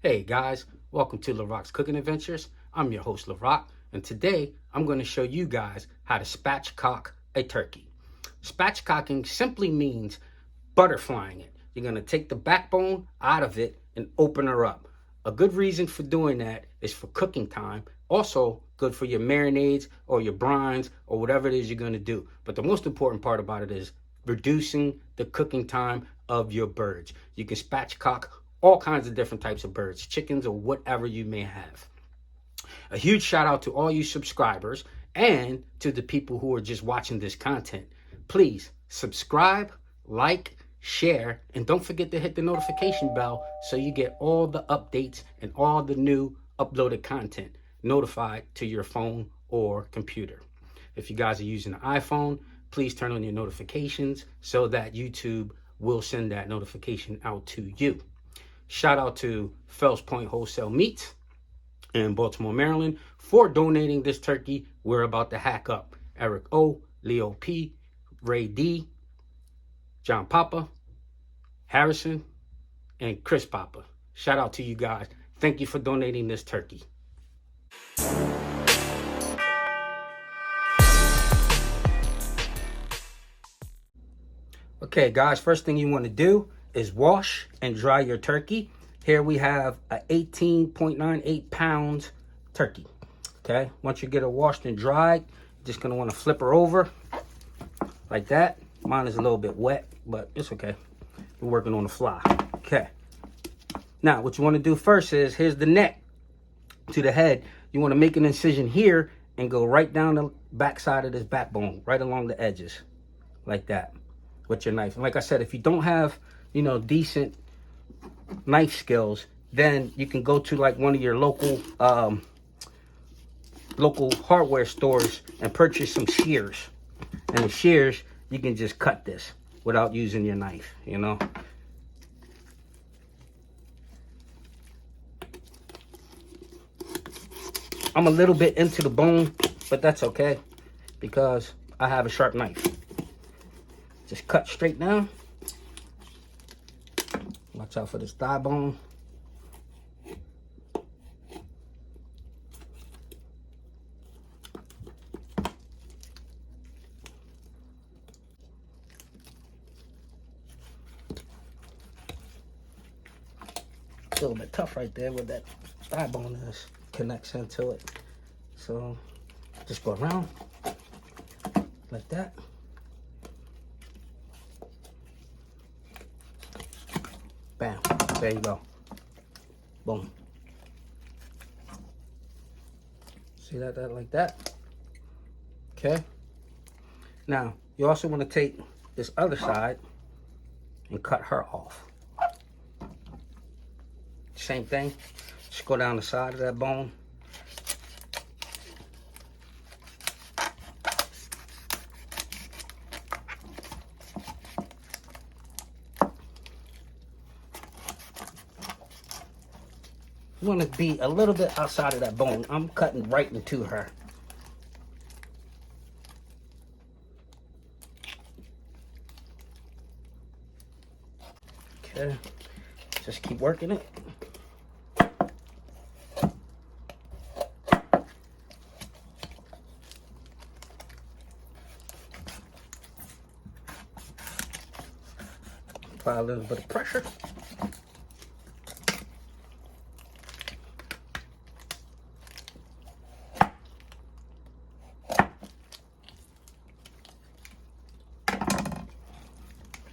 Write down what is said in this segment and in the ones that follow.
Hey guys, welcome to Larocks Cooking Adventures. I'm your host Larock, and today I'm going to show you guys how to spatchcock a turkey. Spatchcocking simply means butterflying it. You're going to take the backbone out of it and open her up. A good reason for doing that is for cooking time. Also good for your marinades or your brines or whatever it is you're going to do. But the most important part about it is reducing the cooking time of your birds. You can spatchcock all kinds of different types of birds, chickens, or whatever you may have. A huge shout out to all you subscribers and to the people who are just watching this content. Please subscribe, like, share, and don't forget to hit the notification bell so you get all the updates and all the new uploaded content notified to your phone or computer. If you guys are using an iPhone, please turn on your notifications so that YouTube will send that notification out to you. Shout out to Fells Point Wholesale Meats in Baltimore, Maryland for donating this turkey we're about to hack up. Eric O, Leo P, Ray D, John Papa, Harrison, and Chris Papa. Shout out to you guys. Thank you for donating this turkey. Okay guys, first thing you want to do is wash and dry your turkey. Here we have a 18.98 pounds turkey. Okay, once you get her washed and dried, you're just gonna want to flip her over like that. Mine is a little bit wet, but it's okay. We're working on the fly. Okay, now what you want to do first is, here's the neck to the head. You want to make an incision here and go right down the back side of this backbone, right along the edges, like that, with your knife. And like I said, if you don't have, decent knife skills, then you can go to like one of your local hardware stores and purchase some shears. And the shears, you can just cut this without using your knife, I'm a little bit into the bone, but that's okay because I have a sharp knife. Just cut straight down. Watch out for this thigh bone. A little bit tough right there where that thigh bone is, connects into it. So just go around like that. Bam, there you go. Boom. See that like that? Okay. Now, you also want to take this other side and cut her off. Same thing. Just go down the side of that bone. You want to be a little bit outside of that bone. I'm cutting right into her. Okay, just keep working it. Apply a little bit of pressure.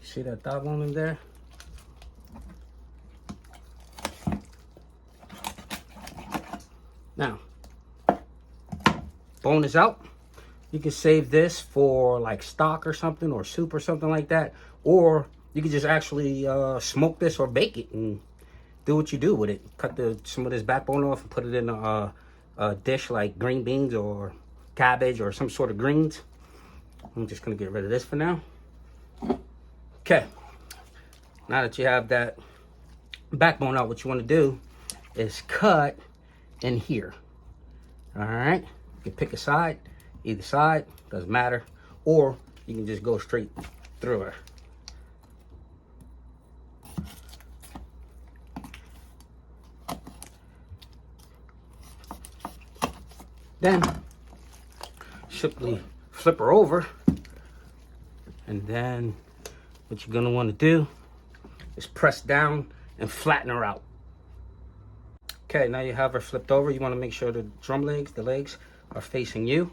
See that thigh bone in there? Now, bone is out. You can save this for like stock or something, or soup or something like that. Or you can just actually smoke this or bake it and do what you do with it. Cut some of this backbone off and put it in a dish like green beans or cabbage or some sort of greens. I'm just gonna get rid of this for now. Okay, now that you have that backbone out, what you want to do is cut in here. All right, you can pick a side, either side, doesn't matter, or you can just go straight through her. Then simply flip her over, and then what you're gonna want to do is press down and flatten her out. Okay, now you have her flipped over. You want to make sure the drum legs, the legs, are facing you,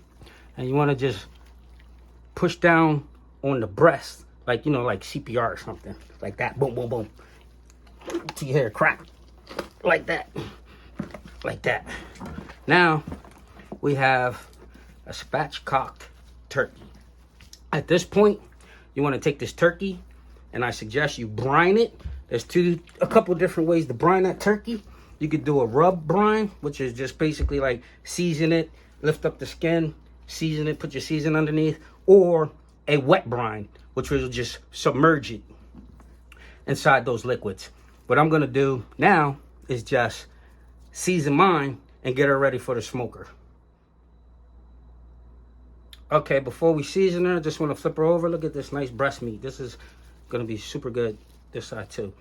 and you want to just push down on the breast, like, you know, like CPR or something, like that. Boom, boom, boom, till you hear a crack, like that, like that. Now we have a spatchcocked turkey. At this point, you want to take this turkey, and I suggest you brine it. There's a couple different ways to brine that turkey. You could do a rub brine, which is just basically like season it, lift up the skin, season it, put your season underneath, or a wet brine, which will just submerge it inside those liquids. What I'm gonna do now is just season mine and get her ready for the smoker. Okay, before we season her, just want to flip her over. Look at this nice breast meat. This is gonna be super good this side too.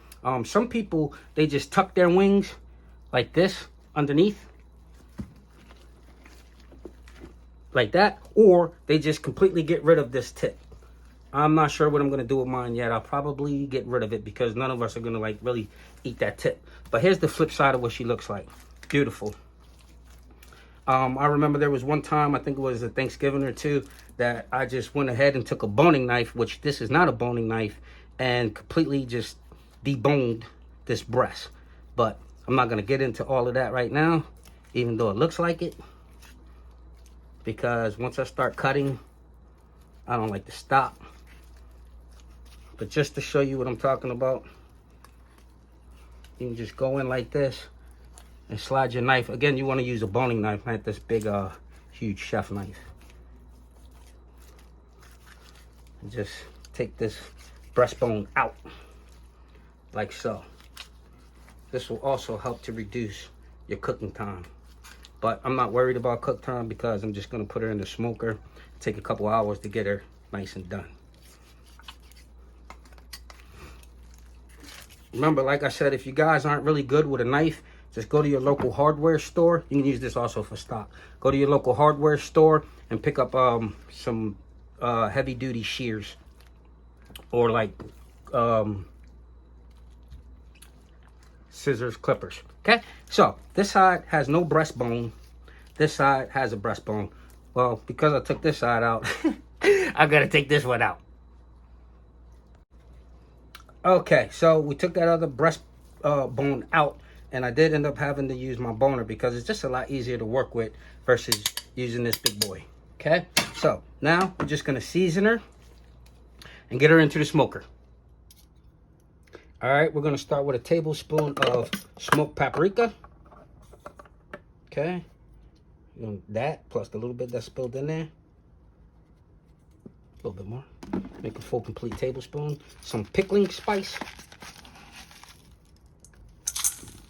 Some people, they just tuck their wings like this underneath, like that, or they just completely get rid of this tip. I'm not sure what I'm gonna do with mine yet. I'll probably get rid of it because none of us are gonna like really eat that tip. But here's the flip side of what she looks like. Beautiful. I remember there was one time, I think it was a Thanksgiving or two, that I just went ahead and took a boning knife, which this is not a boning knife, and completely just deboned this breast. But I'm not going to get into all of that right now, even though it looks like it, because once I start cutting, I don't like to stop. But just to show you what I'm talking about, you can just go in like this and slide your knife. Again, you want to use a boning knife, not this big, huge chef knife. And just take this breastbone out, like so. This will also help to reduce your cooking time. But I'm not worried about cook time because I'm just going to put her in the smoker. Take a couple hours to get her nice and done. Remember, like I said, if you guys aren't really good with a knife, just go to your local hardware store. You can use this also for stock. Go to your local hardware store and pick up some heavy-duty shears, or like scissors, clippers. Okay, so this side has no breastbone. This side has a breastbone. Well, because I took this side out, I gotta take this one out. Okay, so we took that other breast bone out, and I did end up having to use my boner because it's just a lot easier to work with versus using this big boy. Okay, so now we're just gonna season her and get her into the smoker. All right, we're gonna start with a tablespoon of smoked paprika. Okay, that plus the little bit that's spilled in there. A little bit more. Make a full complete tablespoon. Some pickling spice.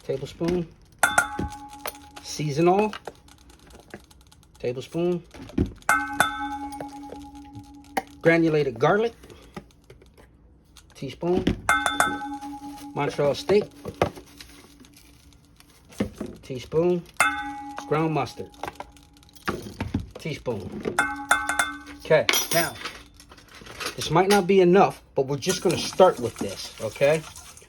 Tablespoon. Seasonal. Tablespoon. Granulated garlic. Teaspoon. Montreal steak. Teaspoon. Ground mustard. Teaspoon. Okay, now this might not be enough, but we're just gonna start with this, okay?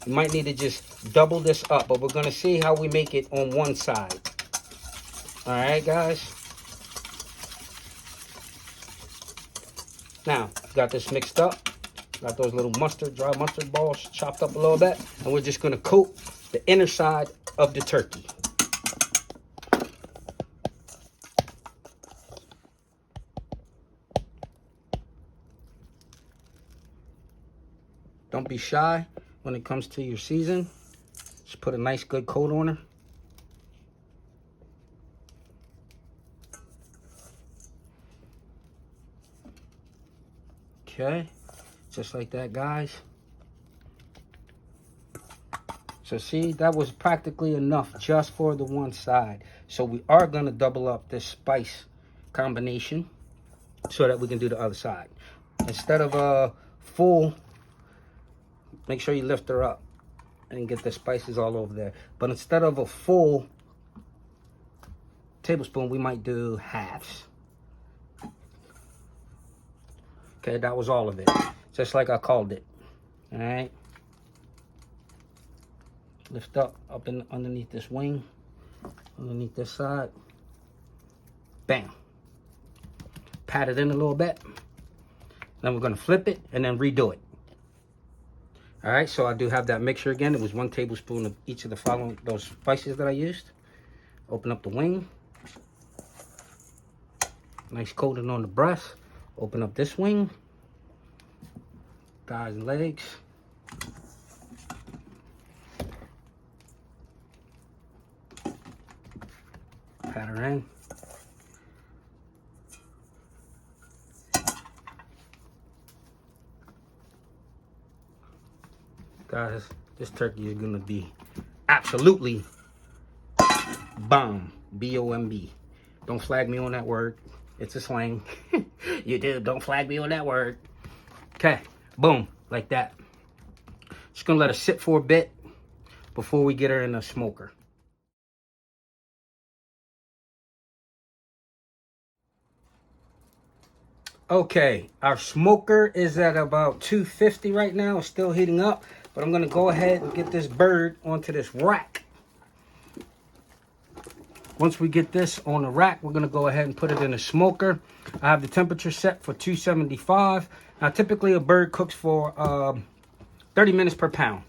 We might need to just double this up, but we're gonna see how we make it on one side. All right, guys? Now, got this mixed up. Got those little dry mustard balls chopped up a little bit, and we're just gonna coat the inner side of the turkey. Don't be shy when it comes to your season. Just put a nice good coat on her. Okay, just like that, guys. So see, that was practically enough just for the one side. So we are gonna double up this spice combination so that we can do the other side. Instead of a full, make sure you lift her up and get the spices all over there. But instead of a full tablespoon, we might do halves. Okay, that was all of it. Just like I called it. All right. Lift up in underneath this wing, underneath this side. Bam. Pat it in a little bit. Then we're gonna flip it and then redo it. All right, so I do have that mixture again. It was 1 tablespoon of each of the following, those spices that I used. Open up the wing. Nice coating on the breast. Open up this wing. Thighs and legs. Pat her in. Guys, this turkey is gonna be absolutely bomb. B-O-M-B. Don't flag me on that word. It's a slang. You do. Don't flag me on that word. Okay. Boom. Like that. Just gonna let her sit for a bit before we get her in the smoker. Okay, our smoker is at about 250 right now. It's still heating up, but I'm gonna go ahead and get this bird onto this rack. Once we get this on the rack, we're gonna go ahead and put it in the smoker. I have the temperature set for 275. Now, typically a bird cooks for 30 minutes per pound.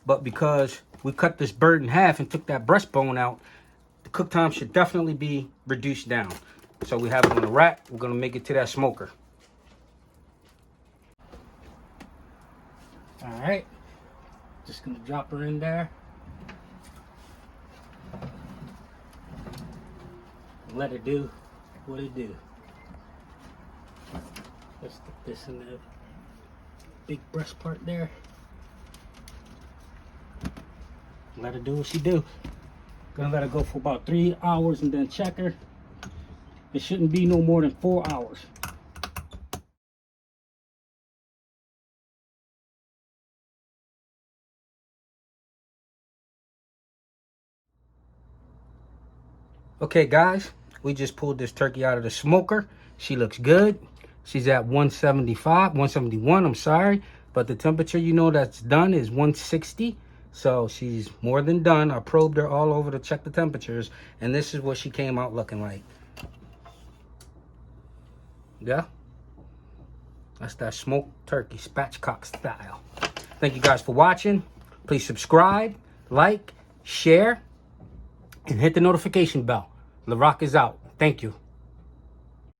But because we cut this bird in half and took that breastbone out, the cook time should definitely be reduced down. So we have it on the rack. We're gonna make it to that smoker. All right, just gonna drop her in there. Let her do what it do. Let's stick this in the big breast part there. Let her do what she do. Gonna let her go for about 3 hours and then check her. It shouldn't be no more than 4 hours. Okay guys, we just pulled this turkey out of the smoker. She looks good. She's at 171, I'm sorry. But the temperature, you know, that's done is 160. So she's more than done. I probed her all over to check the temperatures. And this is what she came out looking like. Yeah. That's that smoked turkey, spatchcock style. Thank you guys for watching. Please subscribe, like, share, and hit the notification bell. Larock is out. Thank you.